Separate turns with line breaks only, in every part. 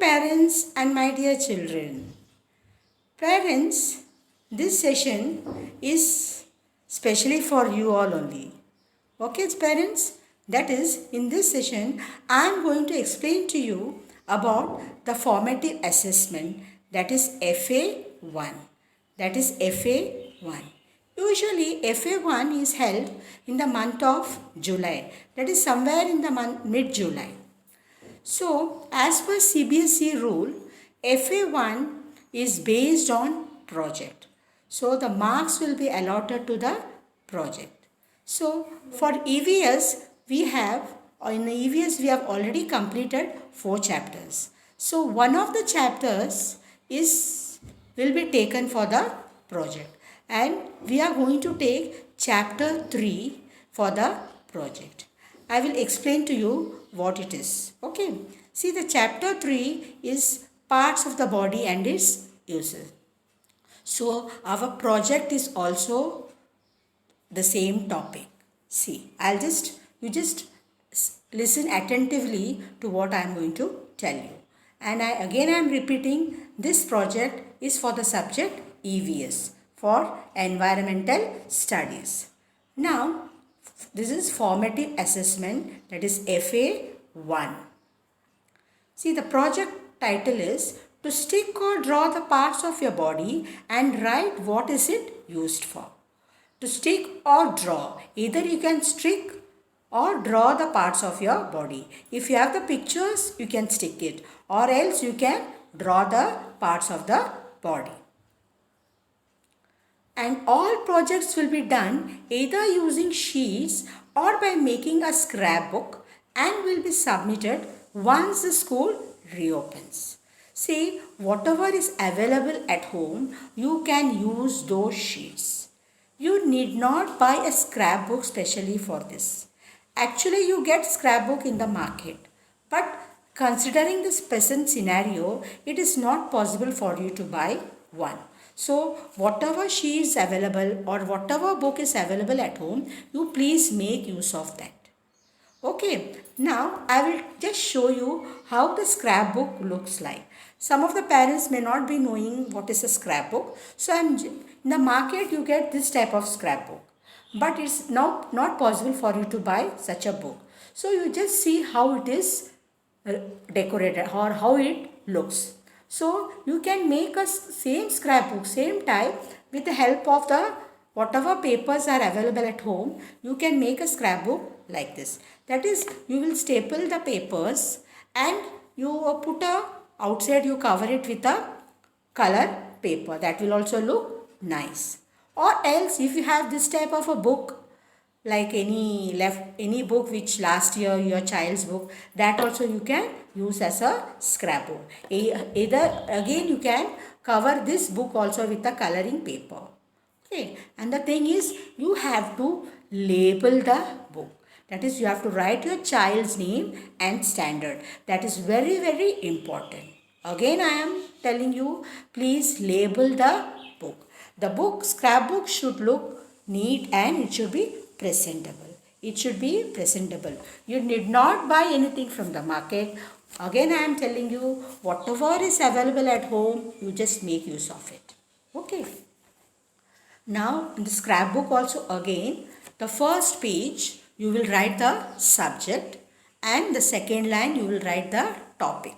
parents and my dear children. Parents, this session is specially for you all only. Okay, parents? That is, in this session, I am going to explain to you about the formative assessment, that is FA1. That is FA1. Usually, FA1 is held in the month of July. That is somewhere in the month mid-July. So, as per CBSE rule, FA1 is based on project. So, the marks will be allotted to the project. So, for EVS, in EVS we have already completed 4 chapters. So, one of the chapters will be taken for the project, and we are going to take chapter 3 for the project. I will explain to you what it is. Okay. See, the chapter 3 is parts of the body and its uses. So, our project is also the same topic. See, you just listen attentively to what I am going to tell you. And I am repeating, this project is for the subject EVS, for environmental studies. Now, this is formative assessment, that is FA1. See, the project title is to stick or draw the parts of your body and write what is it used for. To stick or draw, either you can stick or draw the parts of your body. If you have the pictures, you can stick it, or else you can draw the parts of the body. And all projects will be done either using sheets or by making a scrapbook, and will be submitted once the school reopens. See, whatever is available at home, you can use those sheets. You need not buy a scrapbook specially for this. Actually, you get scrapbook in the market. But considering this present scenario, it is not possible for you to buy one. So, whatever sheet is available or whatever book is available at home, you please make use of that. Okay, now I will just show you how the scrapbook looks like. Some of the parents may not be knowing what is a scrapbook. So, in the market you get this type of scrapbook. But it's not possible for you to buy such a book. So, you just see how it is decorated or how it looks. So, you can make a same scrapbook, same type, with the help of the whatever papers are available at home. You can make a scrapbook like this. That is, you will staple the papers and you put outside, you cover it with a color paper. That will also look nice. Or else, if you have this type of a book, like any book which last year your child's book, that also you can use as a scrapbook. Either again you can cover this book also with a coloring paper. Okay, and the thing is, you have to label the book. That is, you have to write your child's name and standard. That is very, very important. Again, I am telling you, please label the book. The book, scrapbook should look neat and it should be presentable. It should be presentable. You need not buy anything from the market. Again, I am telling you, whatever is available at home, you just make use of it. Okay. Now, in the scrapbook also again, the first page you will write the subject and the second line you will write the topic.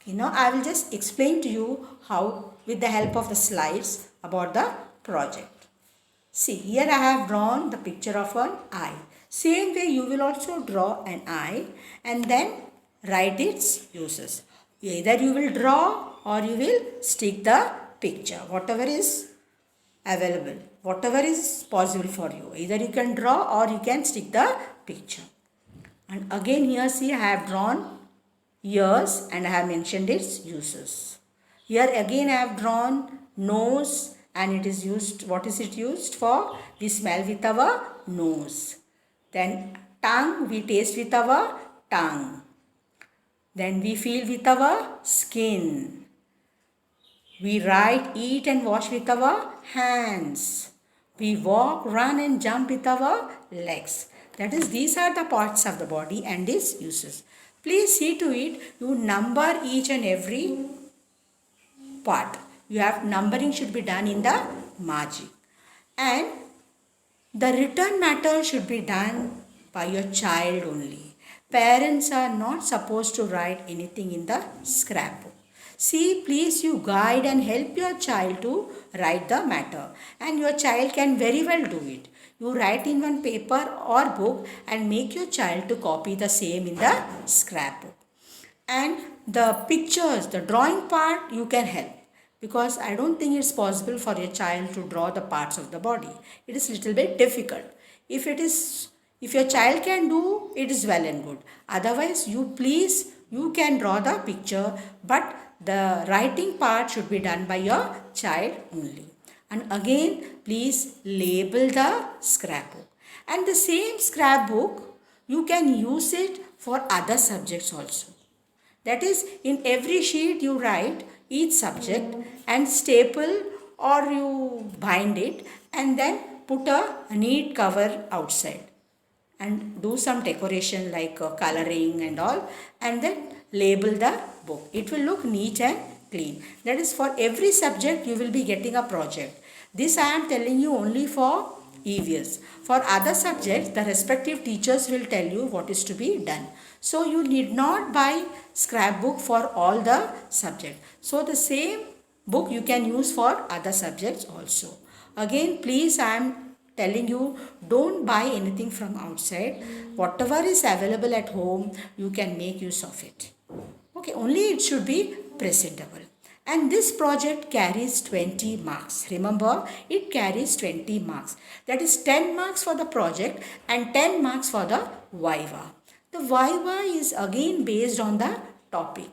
Okay, now I will just explain to you how, with the help of the slides, about the project. See, here I have drawn the picture of an eye. Same way you will also draw an eye and then write its uses. Either you will draw or you will stick the picture, whatever is available, whatever is possible for you. Either you can draw or you can stick the picture. And again here, see, I have drawn ears and I have mentioned its uses. Here again I have drawn nose and it is used, what is it used for? We smell with our nose. Then tongue, we taste with our tongue. Then we feel with our skin. We write, eat and wash with our hands. We walk, run and jump with our legs. That is, these are the parts of the body and its uses. Please see to it you number each and every part. You have numbering should be done in the margin. And the written matter should be done by your child only. Parents are not supposed to write anything in the scrapbook. See, please you guide and help your child to write the matter, and your child can very well do it. You write in one paper or book and make your child to copy the same in the scrapbook. And the pictures, the drawing part, you can help, because I don't think it's possible for your child to draw the parts of the body. It is little bit difficult. If your child can do, it is well and good. Otherwise, you can draw the picture, but the writing part should be done by your child only. And again, please label the scrapbook. And the same scrapbook, you can use it for other subjects also. That is, in every sheet you write each subject and staple or you bind it and then put a neat cover outside and do some decoration like coloring and all, and then label the book. It will look neat and clean. That is, for every subject you will be getting a project. This I am telling you only for EVS. For other subjects, the respective teachers will tell you what is to be done. So you need not buy scrapbook for all the subjects. So the same book you can use for other subjects also. Again, please, I am telling you, don't buy anything from outside. Whatever is available at home, you can make use of it. Okay, only it should be presentable. And this project carries 20 marks. Remember, it carries 20 marks. That is 10 marks for the project and 10 marks for the Viva. The Viva is again based on the topic.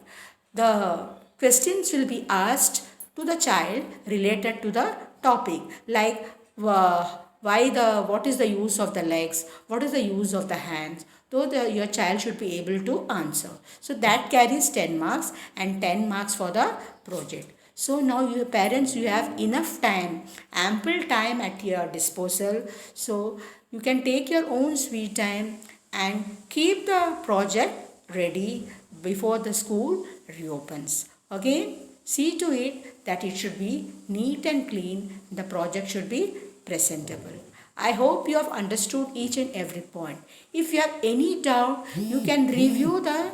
The questions will be asked to the child related to the topic, like what is the use of the legs, what is the use of the hands, though your child should be able to answer. So that carries 10 marks and 10 marks for the project. So now you parents, you have enough time, ample time at your disposal. So you can take your own sweet time and keep the project ready before the school reopens. Again, see to it that it should be neat and clean. The project should be presentable. I hope you have understood each and every point. If you have any doubt, you can review the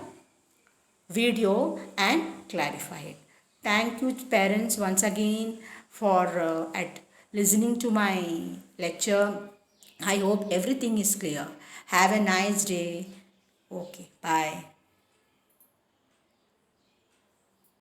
video and clarify it. Thank you parents once again for listening to my lecture. I hope everything is clear. Have a nice day. Okay, bye.